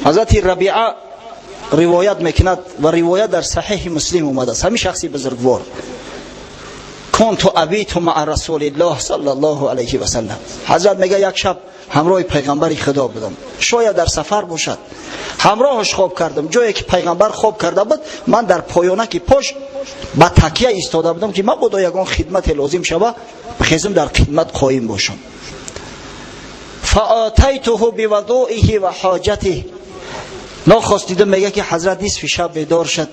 حضرت ربیعه روایت میکند و روایت در صحیح مسلم اومده است، همین شخصی بزرگوار، کنت ابیت مع رسول الله صلی الله علیه و سلم. حضرت میگه یک شب همراه پیغمبر خدا بودم، شاید در سفر باشد، همراهش خواب کردم، جایی که پیغمبر خواب کرده بود من در پایانک پشت با تکیه ایستاده بودم که من بودا یگان خدمت لازم شوه بخیزم در خدمت قایم باشم. فآتیته بوضوئه و حاجته. ناخواست دیدم میگه که حضرت نصف شب بیدار شد،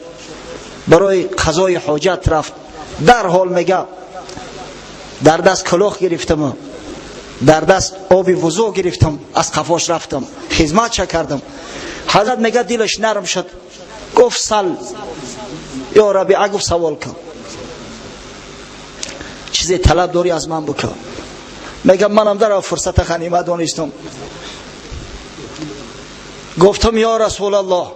برای قضای حاجت رفت. در حال میگه در دست کلاه گرفتم، در دست آب وضو گرفتم، از قفاش رفتم خدمت چه کردم. حضرت میگه دلش نرم شد، گفت سل یا ربیعه، گفت سوال کن، چیزی طلب داری از من بکن. میگم منم در فرصت غنیمت دانستم، گفتم یا رسول الله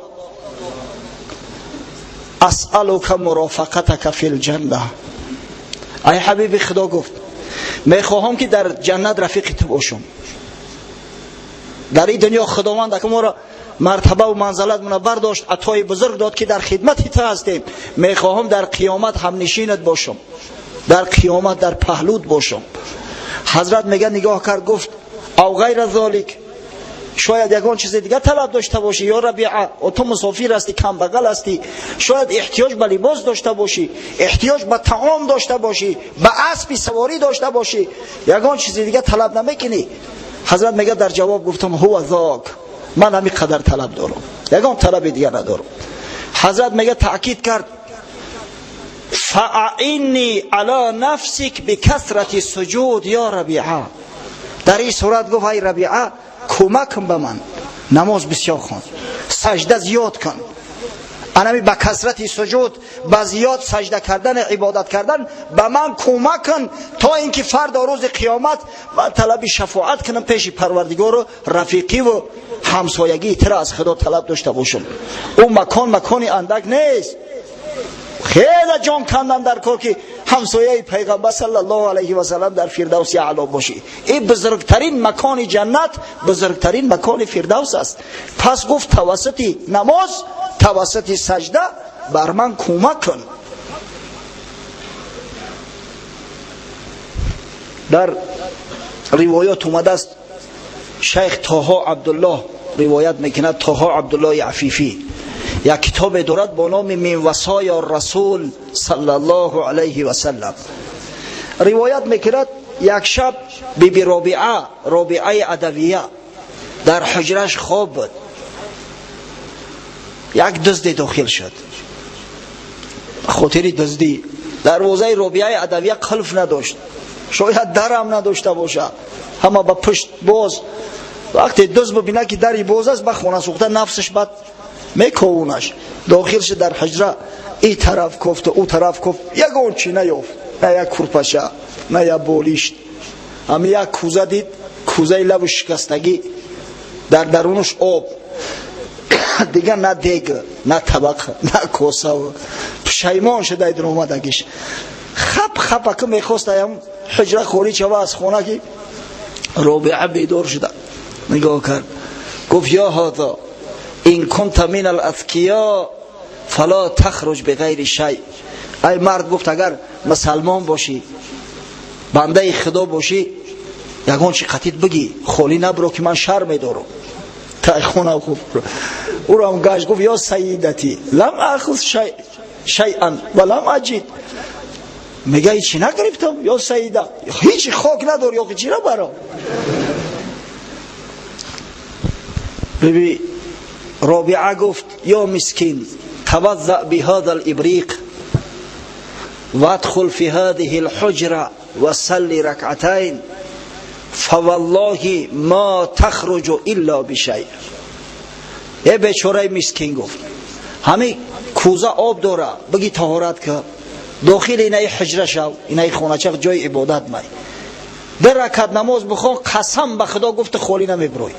اسألک مرافقتک فی الجنه. ای حبیب خدا، گفت میخواهم که در جنت رفیق تو باشم. در این دنیا خداوند که ما را مرتبه و منزلت من برداشت، عطای بزرگ داد که در خدمت تو هستیم. میخواهم در قیامت هم نشینت باشم، در قیامت در پهلوت باشم. حضرت میگه نگاه کرد، گفت او غیر ذالک، شاید یگان چیز دیگه طلب داشته باشی یا ربیعه، و تو مسافر هستی، کم بغل هستی، شاید احتیاج به لباس داشته باشی، احتیاج به طعام داشته باشی، به اسب سواری داشته باشی، یگان چیز دیگه طلب نمیکنی. حضرت میگه در جواب گفتم هو ذاک، من همین قدر طلب دارم، یگان طلب دیگه ندارم. حضرت میگه تأکید کرد فاعنی علی نفسک بکثرت سجود یا ربیعه. در این صورت گفت ای ربیعه کمک کن به من، نماز بسیار خوان، سجده زیاد کن، انمی با کثرت سجود، با زیاد سجده کردن، عبادت کردن به من کمک کن، تا اینکه فردا روز قیامت من طلب شفاعت کنم پیش پروردگار و رفیقی و همسایگی تر از خدا طلب داشته باشم. اون مکانی اندک نیست، خیلی جان کندم در کار که همسایه پیغمبر صلی الله علیه و سلم در فردوس اعلی باشی. این بزرگترین مکان جنت، بزرگترین مکان فردوس است. پس گفت توسط نماز، توسط سجده بر من کمک کن. در روایات اومده است، شیخ طه عبدالله روایت میکنه، طه عبدالله عفیفی یک کتاب دارد با نام من وصایا الرسول صلی الله علیه و سلم. روایت میکند یک شب بیبی رابعه عدویه در حجرش خواب بود، یک دزد داخل شد. خاطر دزدی دروازه رابعه عدویه قلف نداشت، شاید درم نداشته باشه، همه با پشت باز. وقتی دزد ببینه که دری باز است، به خانه سوخته نفسش بد میکوونش، داخل شد در حجره، این طرف کفت او طرف کفت، یگان چی نیافت، نه یک کرپشه نه یک بالیشت، اما یک کوزه دید، کوزه لب شکستگی، در درونش آب دیگه، نه دیگ نه طبق نه کاسه. پشیمان شده در اومدگیش، خب که میخواست ایم حجره خالی شوه از خانه که رابعه بیدار شده، نگاه کرد، گفت یا هذا این کنت من الاذکیا فلا تخرج بغیر شیء. ای مرد، گفت اگر مسلمان باشی، بنده خدا باشی، یگان چی قطیت بگی، خالی نبرو که من شرم دارم. تا خونه خوب او را هم گشت، گفت یا سیدتی لم اخذ شیئا ولم اجد. میگه چی نگرفتم یا سیده، هیچ خاک ندار یا چی را برام. ببین رابعه گفت یا مسکین توضأ بهذا الابریق وادخل في هذه الحجره وصلي ركعتين فوالله ما تخرج الا بشيء. ای بیچاره مسکین گفت همین کوزه آب داره، بگی طهارت که داخل اینای حجره شو، اینای خانه چه جای عبادت می، در رکعت نماز بخون، قسم به خدا گفت خالی نمیبروی،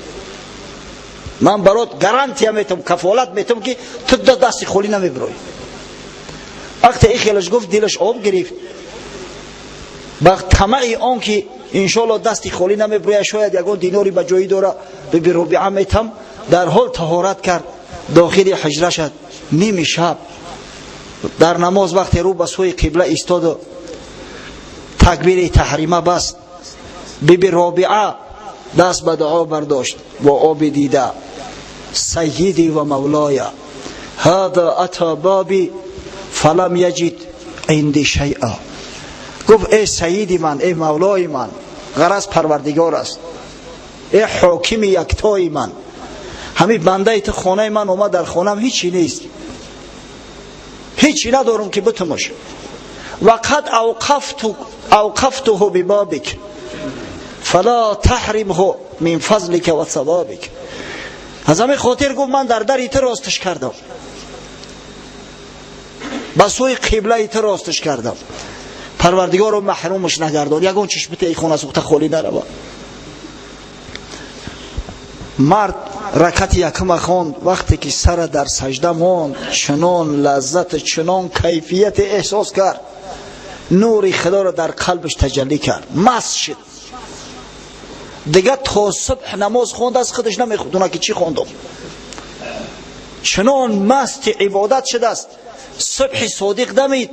من برات گارانتی میتم، کفالت میتم که تو دست خالی نمیبروی. وقتی این خیالش گفت، دلش آب گرفت، با طمع آن که انشالله دست خالی نمیبروی، شاید یگان دیناری به جایی داره، به رابعه میتم در حال طهارت کرد داخل حجره شد. نیم شب در نماز وقتی رو به سوی قبله ایستاد و تکبیر تحریمه بست، بیبی رابعه دست به دعا برداشت و آب دیده: سیدی و مولایا هذا اتی بابی فلم یجد عندی شیئا. گفت ای سیدی من، ای مولای من، غرض پروردگار است، ای حاکم یکتای من، همین بنده تو خانه من اومد، در خانم هیچی نیست، هیچی ندارم که بتمش. وقد اوقفته ببابک فلا تحرمه من فضلک و ثوابک. از همین خاطر گفت من در در تو راستش کردم، به سوی قبله تو راستش کردم، پروردگار رو محرومش نگردان، یگان چشمت ای خونه سوخته خالی نرود. مرد رکعت یکم خواند، وقتی که سر در سجده ماند چنان لذت، چنان کیفیت احساس کرد، نور خدا را در قلبش تجلی کرد، مست شد. دیگه تا صبح نماز خواند از خودش نمیخوندونه که چی خوندم، چنان مست عبادت شده است. صبح صادق دمید،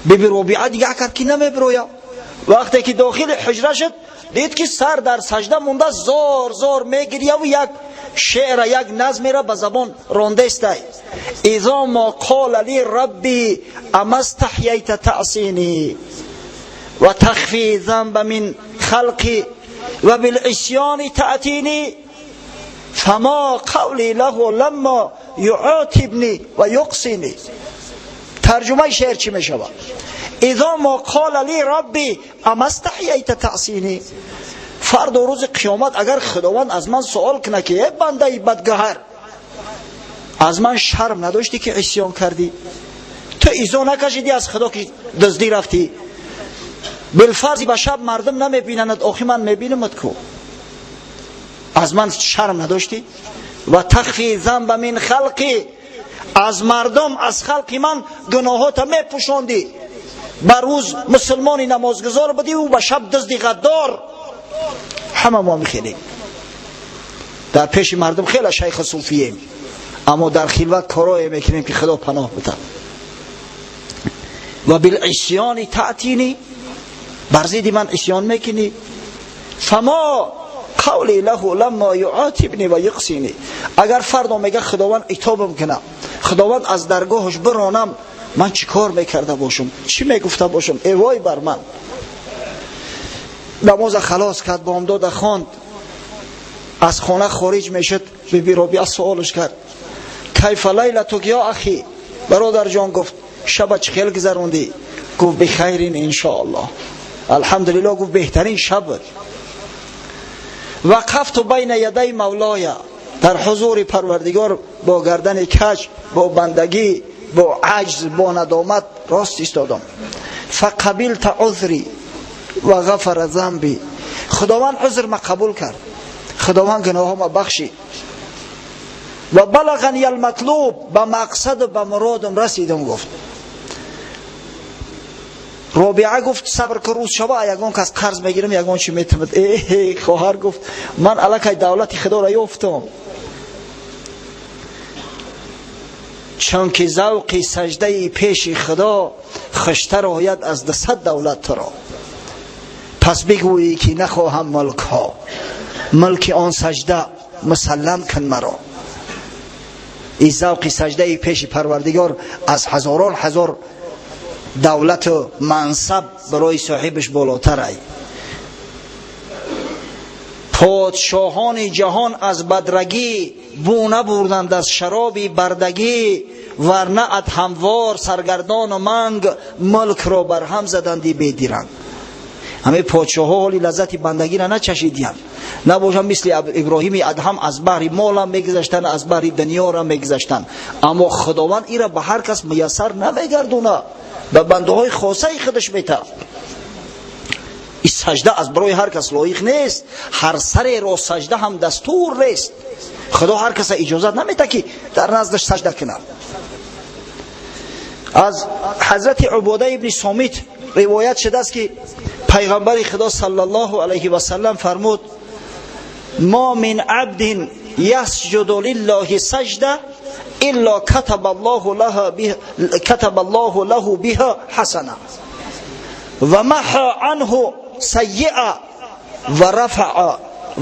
بیبی رابعه دیگه کرد که نمیبروید. وقتی که داخل حجره شد دید که سر در سجده مونده، زار زار میگریه و یک شعر، یک نظم را به زبان رانده است: اذا ما قال لی ربی اما استحییت تعصینی و تخفی ذنب من خلقی و بالعصیان تأتینی فما قولی له لما یعاتبنی و یقصینی. ترجمه شعر چی می شود؟ اذا ما قال لی ربی اما استحییت تعصینی، فردا روز قیامت اگر خداوند از من سوال کنه که ای بنده بدگهر، از من شرم نداشتی که عصیان کردی؟ تو ایزا نکشیدی از خدا که دزدی رفتی؟ بالفرض به شب مردم نمیبینند، آخی من میبینمت کو، از من شرم نداشتی؟ و تخفی ذنب من خلقی، از مردم، از خلق من گناهات میپوشاندی. بر روز مسلمانی نمازگزار بدی و به شب دزدی غدار. همه ما میخیلیم در پیش مردم خیلی شیخ صوفییم، اما در خلوت کارایی میکنیم که خدا پناه بده. و بالعصیان تأتینی، بر ضد من عصیان میکنی. فما قولی له لما یعاتبنی و یقصینی، اگر فردا میگه خداوند عتابم کنه، خداوند از درگاهش برانم، من چی کار میکرده باشم، چی میگفته باشم؟ ای وای بر من. نماز خلاص کرد، بامداد خواند، از خانه خارج میشد، بیبی رابعه سوالش کرد: کیف لیلتک یا اخی؟ برادر جان، گفت شب چه خیل گذروندی؟ گفت بخیرین ان شاء الله، الحمدلله. گفت بهترین شب بود. وقفت بین یدی مولایا، در حضور پروردگار با گردن کج، با بندگی، با عجز، با ندامت راست ایستادم. فقبلت عذری و غفر ذنبی، خداوند عذر ما قبول کرد، خداوند گناه ما بخشید. و بلغنی المطلوب، به مقصد و به مرادم رسیدم. گفت رابعه گفت صبر کن، روز شبا یگان کس قرض میگیرم، یگان چی میتمد. ای خواهر گفت من الکی دولت خدا را یافتم، چون که ذوق سجده پیش خدا خوشتر آید از 200 دولت تو را. پس بگویی که نخواهم ملک ها، ملک آن سجده مسلم کن مرا. این ذوق سجده پیش پروردگار از هزاران هزار دولت و منصب برای صاحبش بالاتر ای. پادشاهان جهان از بدرگی بو نبردند از شرابی بردگی، ورنه ات هموار سرگردان و منگ ملک را بر هم زدندی بیدیرند. همه پادشاه ها حالی لذت بندگی را نچشیدند، نباشند مثل ابراهیم ادهم از بحر مال هم میگذشتن، از بحر دنیا را میگذشتن. اما خداوند این را به هر کس میسر نمیگردونه، به بنده های خاصه خودش میته. این سجده از برای هر کس لایق نیست، هر سر را سجده هم دستور نیست. خدا هر کس اجازت نمیده که در نزدش سجده کنه. از حضرت عباده ابن صامت روایت شده است که پیغمبر خدا صلی الله علیه و سلم فرمود: ما من عبد یسجد لله سجده الا كتب الله له بها حسنه و محى عنه سیئه و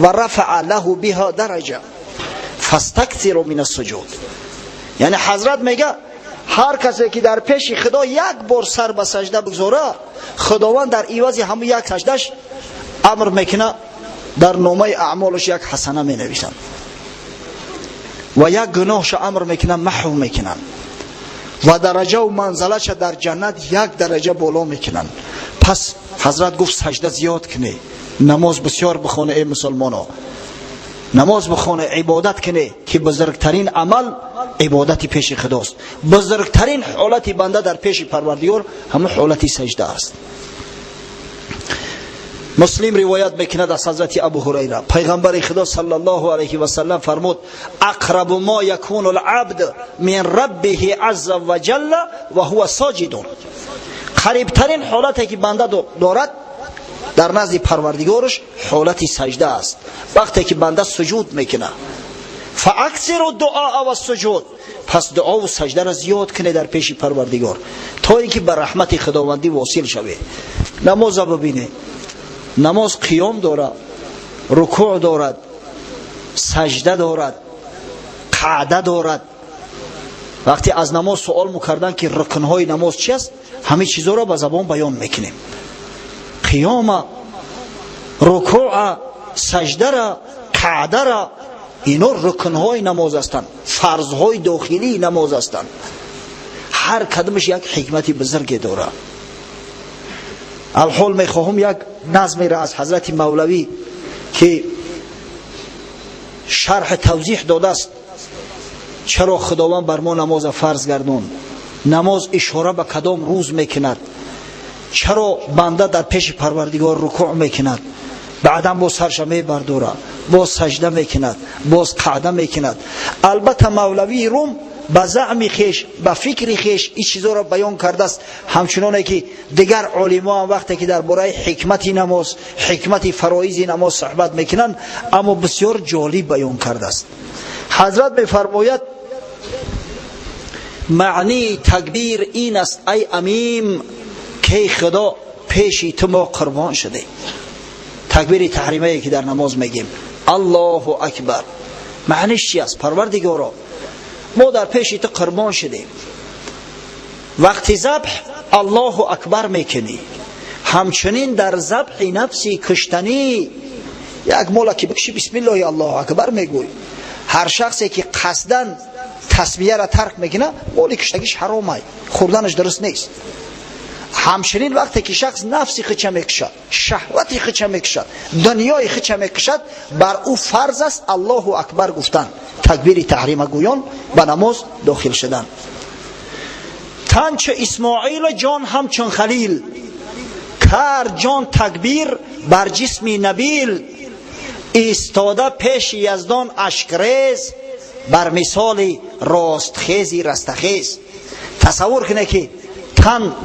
رفع له بها درجه فاستكثروا من السجود. یعنی حضرت میگه هر کسی که در پیش خدا یک بار سر به سجده بگذاره، خداوند در عوض همون یک سجدهش امر میکنه در نامه اعمالش یک حسنه می نویسن و یک گناهش امر میکنن محو میکنن و درجه و منزلش در جنت یک درجه بالا میکنن. پس حضرت گفت سجده زیاد کنه، نماز بسیار بخونه. ای مسلمانو، نماز بخونه، عبادت کنه که بزرگترین عمل عبادتی پیش خداست. بزرگترین حالتی بنده در پیش پروردگار همون حالتی سجده است. مسلم روایت میکند از حضرت ابو هریره پیغمبر خدا صلی الله علیه و سلم فرمود اقرب ما یکون العبد من ربه عز وجل و هو ساجد. قریبترین حالتی که بنده دارد در نزد پروردگارش حالتی سجده است، وقتی که بنده سجود میکنه. فاکثر الدعاء و السجود، پس دعا و سجده را زیاد کنه در پیش پروردگار تا اینکه به رحمت خداوندی واصل شوه. نماز ببینه، نماز قیام دارد، رکوع دارد، سجده دارد، قعده دارد. وقتی از نماز سوال میکردن که رکنهای نماز چی است، همه چیزا را به زبان بیان میکنیم. قیام، رکوع، سجده را، قعده را، اینا رکنهای نماز هستند، فرضهای داخلی نماز هستند. هر کدامش یک حکمتی بزرگی داره. الحال میخواهم یک نظمی را از حضرت مولوی که شرح توضیح داده است چرا خداوند بر ما نماز فرض گردون، نماز اشاره به کدام روز میکند، چرا بنده در پیش پروردگار رکوع میکند، بعدا باز سرش میبرداره، باز سجده میکند، باز قعده میکند. البته مولوی روم به زعم خیش، به فکر خیش این چیزا را بیان کرده است، همچنانه که دیگر علما هم وقتی که درباره حکمت نماز، حکمت فرایض نماز صحبت میکنند، اما بسیار جالب بیان کرده است. حضرت میفرماید معنی تکبیر این است ای امیم که خدا پیشی تو ما قربان شده. تکبیر تحریمه که در نماز میگیم الله اکبر، معنیش چی است؟ پروردگارا ما در پیش تو قربان شدیم. وقتی ذبح الله اکبر میکنی، همچنین در ذبح نفسی کشتنی یک مولا که بکشی بسم الله الله اکبر میگوی. هر شخصی که قصدن تسمیه را ترک میکنه مولی کشتگیش حرامه، خوردنش درست نیست. همچنین وقتی که شخص نفسی خچه میکشد، شهوتی خچه میکشد، دنیای خچه میکشد، بر او فرض است الله اکبر گفتن، تکبیر تحریم گویان به نماز داخل شدن. تن چه اسماعیل جان همچون خلیل، کرد جان تکبیر بر جسمی نبیل. ایستاده پیش یزدان اشکریز، بر مثال راستخیزی رستخیز. تصور کنه که تن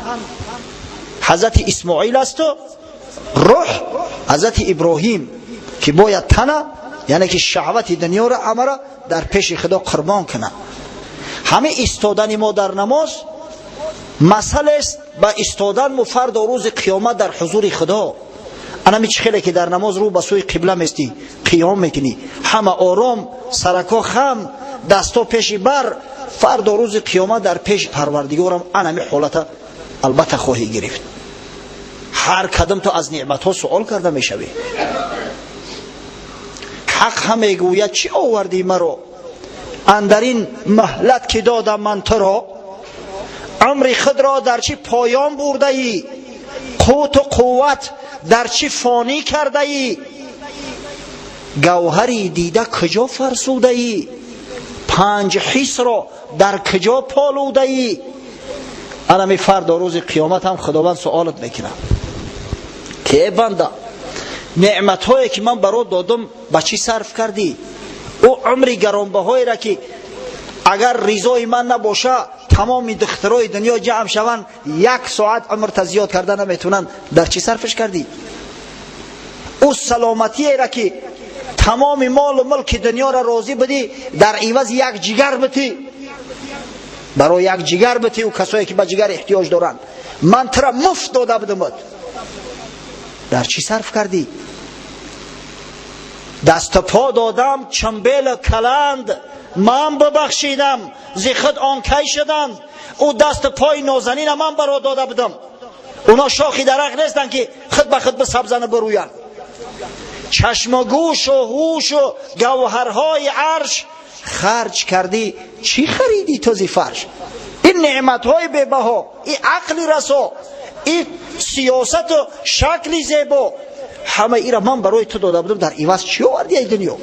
حضرت اسماعیل است و روح حضرت ابراهیم که باید تنه، یعنی که شهوت دنیا را امره در پیش خدا قربان کنه. همه ایستادن ما در نماز مسئله است با ایستادن ما فردا روز قیامت در حضور خدا. انا می خیلی که در نماز رو به سوی قبله میستی، قیام میکنی، همه آرام، سرکا خم، دستا پیش بر، فردا روز قیامت در پیش پروردگارم انا می حالت البته خواهی گرفت. هر کدام تو از نعمت ها سوال کرده میشوی. حق هم میگوید چی آوردی مرا اندرین مهلت که دادم من تو را، عمر خود را در چی پایان برده ای، قوت و قوت در چی فانی کرده ای، گوهری دیده کجا فرسوده ای، پنج حس را در کجا پالوده ای. الان فردا روز قیامت هم خداوند سوالت میکنه که بنده نعمت هایی که من برات دادم به چی صرف کردی؟ او عمری گرانبهای را که اگر رضای من نباشه تمام دخترای دنیا جمع شوند یک ساعت عمر تزیاد کرده نمیتونن، در چی صرفش کردی؟ او سلامتی را که تمام مال و ملک دنیا را راضی بدی، در عوض یک جگر بتی، برای یک جگر بتی و کسایی که به جگر احتیاج دارن. من ترا مفت داده بدمت، در چی صرف کردی؟ دست پا دادم چنبیل کلند، من ببخشیدم ز خود آن کی شدند. او دست پای نازنین من برا داده بدم، اونا شاخی درخت نیستن که خود به خود به سبزن بروین. چشم و گوش و هوش و گوهرهای عرش خرج کردی، چی خریدی تو زی فرش؟ این نعمتهای ببها، این عقل رسا، این سیاست و شکل زیبا، همه ایرا من برای تو داده بودم، در عوض چی آوردی ای دنیا؟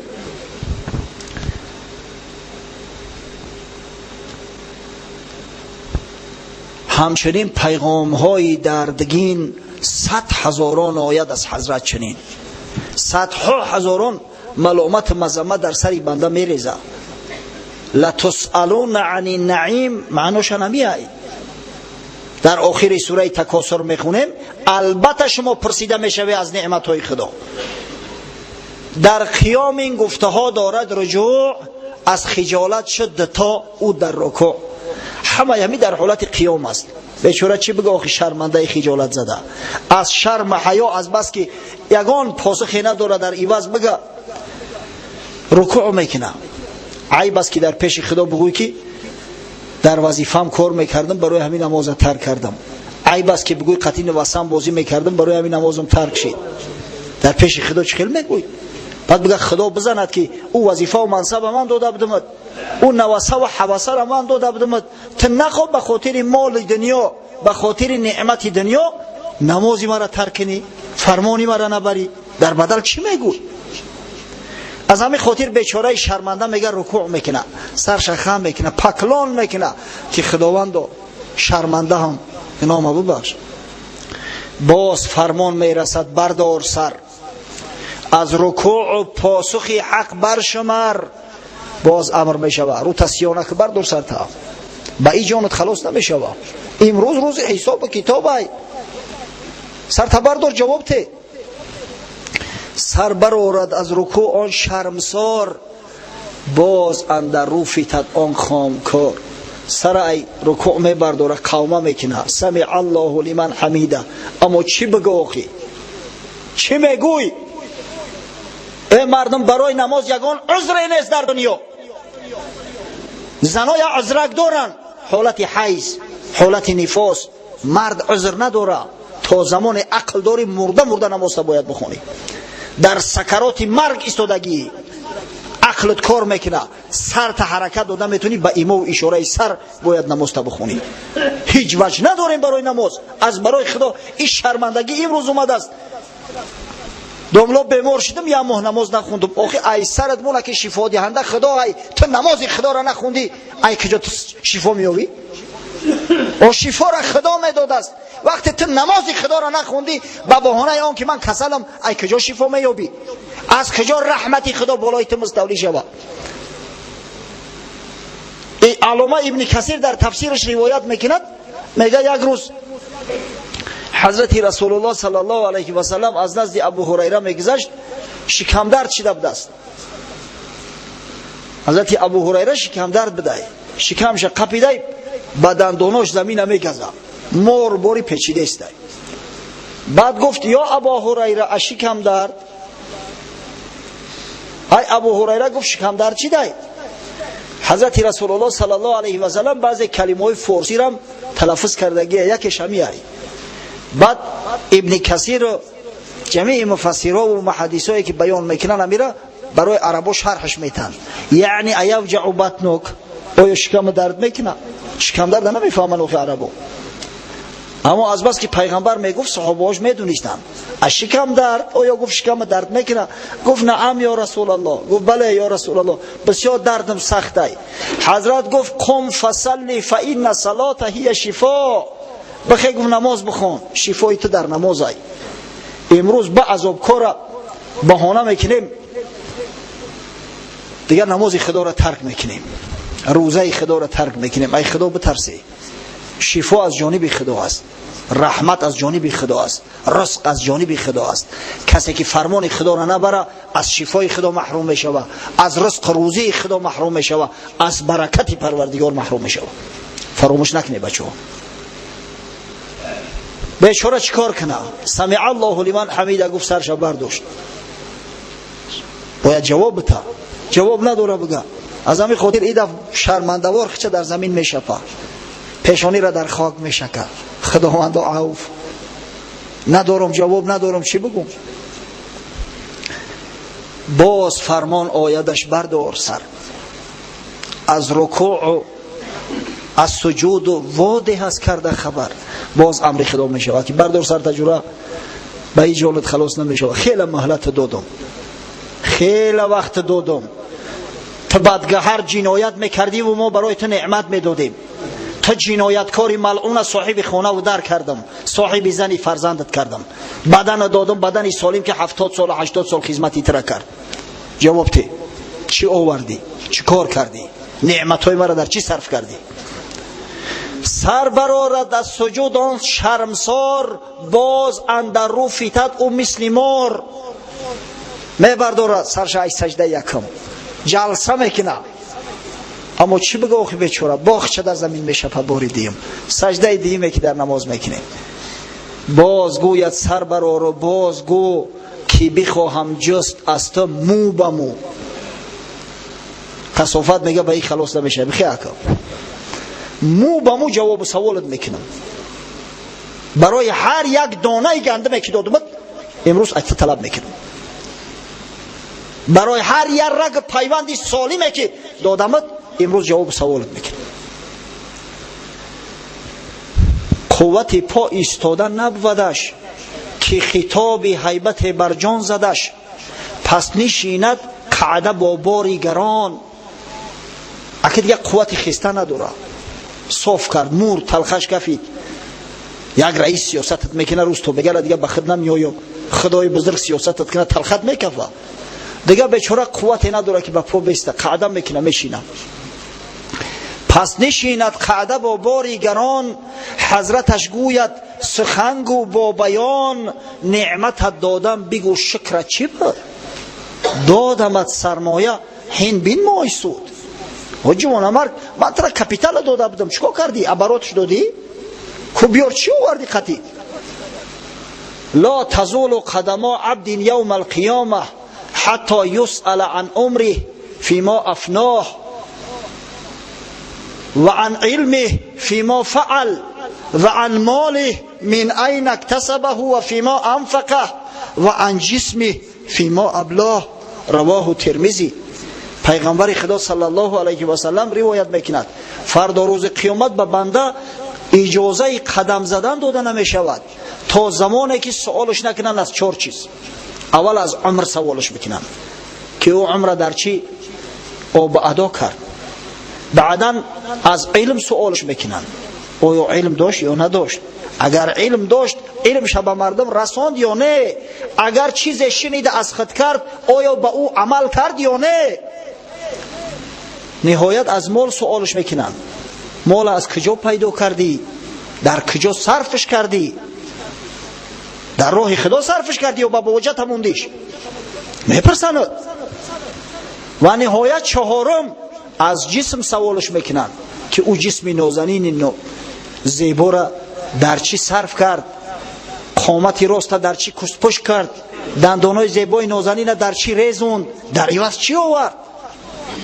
همچنین پیغام های دردگین 100,000 آید از حضرت، چنین 100,000 ملامت مذمت در سری بنده میریزه. لتسألون عن النعیم معناش نمیه. در آخر سوره تکاثر میخونیم البته شما پرسیده میشوی از نعمت های خدا. در قیام این گفته ها دارد رجوع، از خجالت شد تا او در رکوع. همه همی در حالت قیام است. بیچاره چی بگه آخی شرمنده خجالت زده، از شرم حیا، از بس که یگان پاسخی نداره در عوض بگه رکوع میکنه. عیب است که در پیش خدا بگوی که در وظیفه‌ام کار میکردم برای همین نماز ترک کردم. عیب است که بگوی قطعی نوسم بازی میکردم برای همین نمازم ترک شد. در پیش خدا چه خیل میگوی؟ بعد بگه خدا بزند که او وظیفه و منصب من داده بدمت، او نوسه و حوسه را من داده بدمت، تو نخواه به خاطر مال دنیا، به خاطر نعمت دنیا نمازی مرا ترک کنی، فرمانی مرا نبری، در بدل چی میگوی؟ از همین خاطر بیچاره شرمنده میگه رکوع میکنه، سرش خم میکنه، پکلان میکنه که خداوند شرمنده هم نام ببخش. باز فرمان میرسد بردار سر، از رکوع و پاسخ حق برشمر. باز امر میشوه رو تسیانه که بردار سر تا با ای جانت خلاص نمیشوه. امروز روز حساب کتاب های سر تا بردار جواب ته. سر برآورد از رکوع آن شرمسار، باز اندر رو فتد آن خامکار. سر ای رکوع می برداره قومه میکنه سمع الله لمن حمیده، اما چی بگو آخی؟ چی میگوی؟ ای مردم برای نماز یگان عذری نیست در دنیا. زنای عذرک دارن، حالت حیض، حالت نفاس. مرد عذر نداره، تا زمان عقل داری مرده نماز باید بخونی. در سکرات مرگ ایستادگی عقلت کار میکنه، سر تا حرکت داده میتونی، با ایما و اشاره سر باید نماز بخونی. هیچ وجه نداریم برای نماز. از برای خدا این شرمندگی امروز اومده است. دوملا بیمار شدم یه ماه نماز نخوندم، آخی ای سرت مولا که شفا دهنده خدا، ای تو نماز خدا را نخوندی، ای کجا تو شفا میابی؟ او شفا را خدا میداد است. وقتی تو نماز خدا را نخوندی به بهانه آن که من کسلم، ای کجا شفا میابی؟ از کجا رحمت خدا بالای تو مستولی شود؟ ای علامه ابن کثیر در تفسیرش روایت میکند، میگه یک روز حضرت رسول الله صلی الله علیه و سلم از نزد ابو هریره میگذشت، شکم درد شده بود است. حضرت ابو هریره شکم درد بده، شکمش قپیده، بدن دوناش زمین میگزه، مور باری پیچیده است. بعد گفت یا ابو هریره شکم درد؟ های ابو هریره گفت شکم درد چی ده؟ حضرت رسول الله صلی الله علیه و سلم بعضی کلمه های فارسی را تلفظ کردگی، یکیش همیه. بعد ابن کثیر و جمیع مفسرها و محدثایی که بیان میکنن امیره برای عربا شرحش میتن. یعنی ایوجع بطنک، آیا شکم درد میکنه؟ شکم درد نمیفهمن اوخی عربا، اما از بس که پیغمبر میگفت صحابهاش میدونستن. شکم درد آیا گفت شکم درد میکنه؟ گفت نعم یا رسول الله. گفت بله یا رسول الله، بسیار دردم سخته. حضرت گفت قم فصلی فان صلات هی شفا، بخی گفت نماز بخون، شفای تو در نماز ای. امروز با عذاب کار بهانه میکنیم، دیگر نماز خدا را ترک میکنیم، روزه خدا را ترک میکنیم. ای خدا بترسی، شفا از جانب خدا است. رحمت از جانب خدا است، رزق از جانب خدا است. کسی که فرمان خدا را نبره از شفای خدا محروم می شود، از رزق روزی خدا محروم می شود، از برکت پروردگار محروم می شود. فراموش نکنه بچه‌ها. بیچاره چیکار کنه؟ سمع الله لمن حمیده گفت سرش برداشت. باید جواب بده، جواب نداره بگه. از همین خاطر ایده شرمنده‌وار خچه در زمین میشپه، پیشانی را در خاک میشکه. خداوند عوف، ندارم جواب، ندارم چی بگم. باز فرمان آیدش بردار سر از رکوع و از سجود و واضح هست کرده خبر. باز امر خدا می شود که بردار سر تجربه به این جالت خلاص نمی شود. خیلی مهلت دادم، خیلی وقت دادم، تو بدگهر جنایت میکردی و ما برای تو نعمت میدادیم. تو جنایتکاری ملعون صاحب خانه و در کردم، صاحب زنی فرزندت کردم، بدن دادم، بدنی سالم که 70 سال 80 سال خدمتی تر کرد. جواب تی چی آوردی؟ چی کار کردی؟ نعمتهای مرا در چی صرف کردی؟ سر برآرد از سجود آن شرمسار، باز اندر رو فیتد او مثل مار. میبردارد سرش ای سجده یکم، جلسه میکنه. اما چی بگه آخی بیچاره؟ باخچه در زمین میشپه. باری دیم سجده دیمه که در نماز میکنه. باز گوید سر برآر و باز گو که بخواهم جست از تو مو به مو. کثافت میگه به این خلاص نمیشه. بخی اکم مو به مو جواب سوالت میکنم. برای هر یک دانه گندمی که دادمت امروز اکت طلب میکنم. برای هر یک رگ پیوندی سالمه که دادمت امروز جواب سوالت میکنم. قوت پا ایستادن نبودش که خطاب هیبت بر جان زدش. پس نشیند قعده با باری گران. اکه دیگه قوت خسته نداره. صاف کرد، مور تلخش کفید. یک رئیس سیاستت میکنه روز تو بگره دیگه بخد نمیایم. خدای بزرگ سیاستت کنه تلخت میکفه. دیگه بیچاره قوت نداره که به پا بیسته، قعده میکنه میشینه. پس نشیند قعده با باری گران. حضرتش گوید سخن گو با بیان. نعمت دادم بگو شکر چی بود؟ دادمت سرمایه هین بین مای سود. و جوان مرد من ترا کپیتال داده بودم چیکار کردی؟ عباراتش دادی؟ خب بیار چی آوردی خطی؟ لا تزول قدم عبد یوم القیامه حتی یسأل عن عمره فیما افناه و عن علمه فیما فعل و عن ماله من این اکتسبه و فیما انفقه و عن جسمه فیما ابلاه. رواه ترمذی. پیغمبر خدا صلی الله علیه و سلم روایت میکند فردا روز قیامت به بنده اجازه قدم زدن داده نمی شود تا زمانی که سوالش نکنن از 4 چیز. اول از عمر سوالش میکنن که او عمر در چی او ادا کرد. بعدا از علم سوالش میکنن او علم داشت یا نداشت. اگر علم داشت علمش به مردم رساند یا نه. اگر چیز شنیده از خود کرد آیا به او عمل کرد یا نه. نهایت از مال سوالش میکنن. مال از کجا پیدا کردی؟ در کجا صرفش کردی؟ در راه خدا صرفش کردی یا به بوجت موندیش؟ میپرسند. و نهایت چهارم از جسم سوالش میکنن که او جسم نازنین زیبا را در چی صرف کرد؟ قامت راست در چی کست پشت کرد؟ دندانای زیبای نازنین در چی ریزوند؟ در عوض چی آورد؟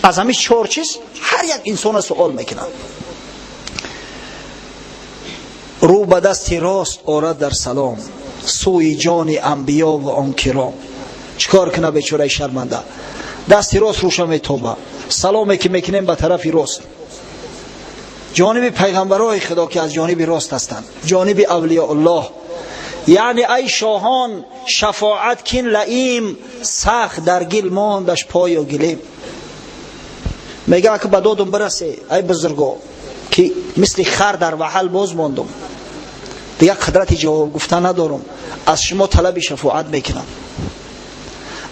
از همین 4 چیز هر یک انسان سوال میکنن. رو به دست راست آرد در سلام سوی جان انبیا و آن کرام. چیکار کنه بیچاره شرمنده؟ دست راست روش میتابه، سلامی که میکنیم به طرف راست. جانب پیغمبرای خدا که از جانب راست هستند، جانب اولیاء الله. یعنی ای شاهان شفاعت کن لئیم سخت در گل ماندش پای و گلیم. میگه که به دادم برسه ای بزرگا که مثل خر در وحل باز ماندم، دیگه قدرت جواب گفتن ندارم، از شما طلب شفاعت میکنم.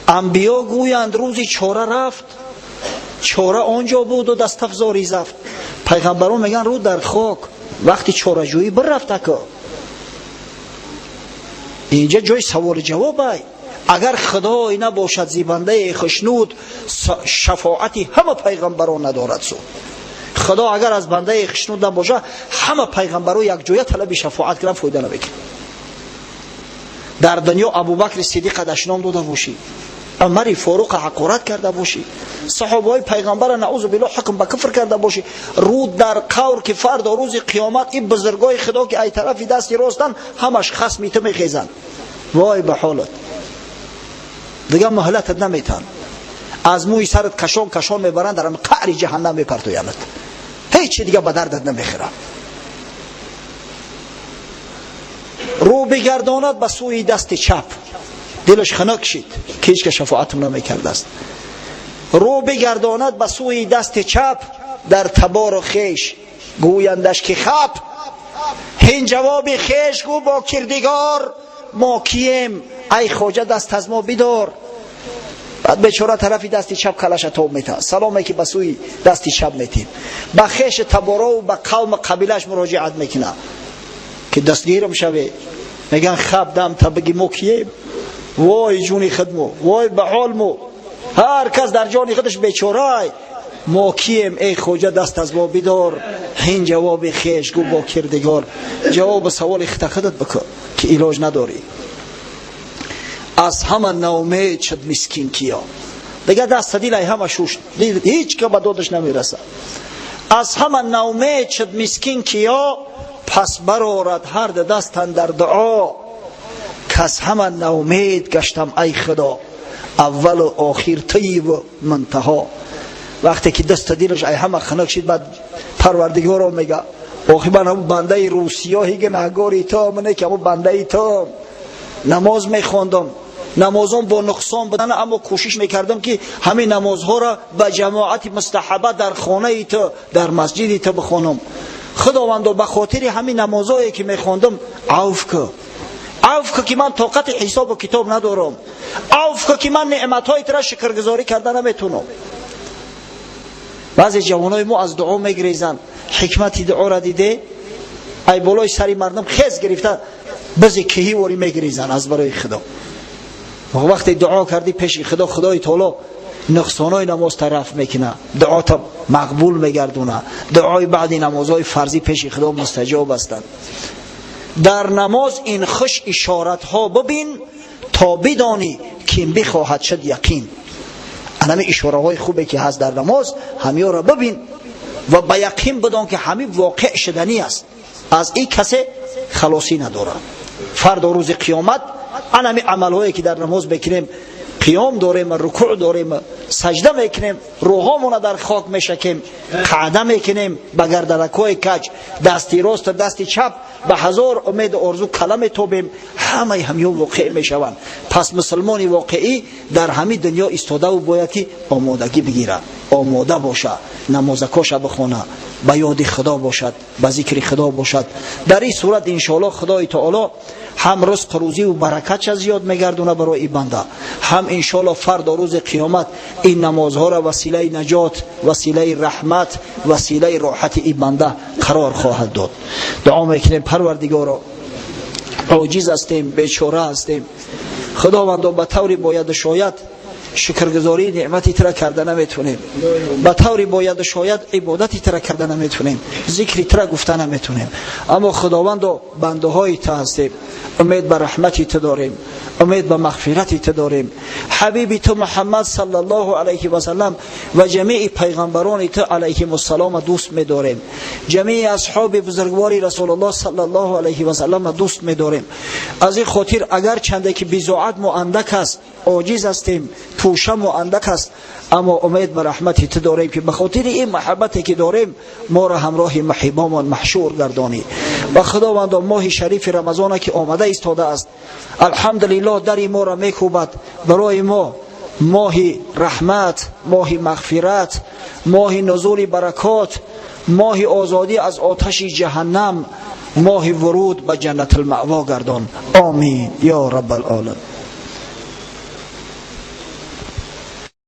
انبیا گویند روزی چاره رفت، چاره آنجا بود و دست افزاری زفت. پیغمبران میگن رو در خاک وقتی چاره جویی بر رفت که اینجا جای سوال جواب ای. اگر خدای نباشد زیبنده خشنود، شفاعتی همه پیغمبران ندارد سو. خدا اگر از بنده خشنود نباشه، همه پیغمبران یک جای طلب شفاعت کردن، فایده نمیکنه. در دنیا ابوبکر صدیق دشنام داده باشی، عمر فاروق حقارت کرده باشی، صحابه پیغمبر نعوذ بالله حکم به کفر کرده باشی، رود در قور که فردا روز قیامت این بزرگای خدا که ای طرفی دستی راستن همش خصمی تو میخیزن، وای به حالت دیگه مهلتت نمیتن، از موی سرت کشان کشان میبرن، در قعر جهنم میپرتویند، هیچ دیگه به دردت نمیخوره. رو بگرداند به سوی دست چپ، دلش خنک شد که هیچ که شفاعتم نمیکرده است. رو بگرداند به سوی دست چپ، در تبار و خیش گویندش که خب، هین جواب خیش گو با کردگار، ما کیم ای خواجه دست از ما بدار. بعد بیچاره طرفی دست چپ کلش تاب میته، سلامی که به سوی دست چپ میتیم، به خیش تبارا و به قوم قبیلش مراجعت میکنه که دستگیرم شوه، میگن خب دم تا بگی ما کیم، وای جونی خدمو، وای به حال مو، هر کس در جانی خودش بیچاره، ما کیم ای خواجه دست از ما بدار، این جواب خیش گو با کردگار. جواب سوال خودت بکن که علاج نداری. از همه نومید شد مسکین کیا، دیگه دست دیل ای همه شوش، هیچ که به دادش نمیرسه. از همه نومید شد مسکین کیا، پس برارد هر دستن در دعا، کس همه نومید گشتم ای خدا، اول و آخر طیب و منتها. وقتی که دست دیلش ای همه خنک شد، بعد پروردگار رو میگه آخی من همون بنده روسیاهی که نگاری تا منه که همون بنده تا نماز میخواندم، نمازم با نقصان بدن، اما کوشش میکردم که همین نمازها را به جماعت مستحبه در خانه تا در مسجد تا بخوانم. خداوند به خاطر همین نمازهایی که میخواندم عفو که من طاقت حساب و کتاب ندارم، عفو که من نعمتهای تو را شکرگزاری کردن نمیتونم. بعضی جوانای ما از دعا میگریزن، حکمت دعا را دیده ای بالای سری مردم خیز گرفته بزی کهی واری میگریزن از برای خدا. وقتی دعا کردی پیش خدا، خدای تعالی نقصانای نماز طرف میکنه، دعات مقبول میگردونه، دعای بعدی نمازهای فرضی پیش خدا مستجاب هستند. در نماز این خوش اشارت ها ببین، تا بدانی که بخواهد شد یقین. همه اشاره های خوبه که هست در نماز، همه را ببین و با یقین بدان که همه واقع شدنی است، از این کسی خلاصی نداره. فردا روز قیامت همه عملهایی که در نماز بکنیم، قیام داریم، رکوع داریم، سجده میکنیم، روحامون در خاک میشکیم، قعده میکنیم، به گردنکای کج، دستی راست دستی چپ، به هزار امید آرزو کلم توبیم، همه واقع میشوند. پس مسلمان واقعی در همین دنیا ایستاده و باید که آمادگی بگیره، آماده باشه، نمازکاش بخونه، به یاد خدا باشد، به ذکر خدا باشد. در این صورت انشاءالله خدای تعالی هم رزق روزی و برکت زیاد میگردونه برای این بنده، هم انشاءالله فردا روز قیامت این نمازها را وسیله نجات، وسیله رحمت، وسیله راحت این بنده قرار خواهد داد. دعا میکنیم پروردگارا، عاجز هستیم، بیچاره هستیم، خداوند به طوری باید شاید شکرگزاری نعمتی ترا کرده نمیتونیم، به طوری باید شاید عبادتی ترا کرده نمیتونیم، ذکری ترا گفته نمیتونیم، اما خداوند بنده های تو هستیم، امید به رحمتی تو داریم، امید به مغفرتی تو داریم. حبیبی تو محمد صلی الله علیه و سلم و جمیع پیغمبران تو علیهم السلام دوست می‌داریم، جمیع اصحاب بزرگواری رسول الله صلی الله علیه و سلم دوست می‌داریم. از این خاطر اگر چنده که بضاعت ما اندک است، عاجز هستیم، توشه ما اندک است، اما امید به رحمتی تو داریم که به خاطر این محبتی که داریم ما را همراه محبوبمان محشور گردانی. و خداوند ماه شریف رمضان که آمده ایستاده است، الحمدلله در ما را میکوبد برای ما ماه رحمت، ماه مغفرت، ماه نزول برکات، ماه آزادی از آتش جهنم، ماه ورود به جنت المأوا گردان. آمین یا رب العالمین.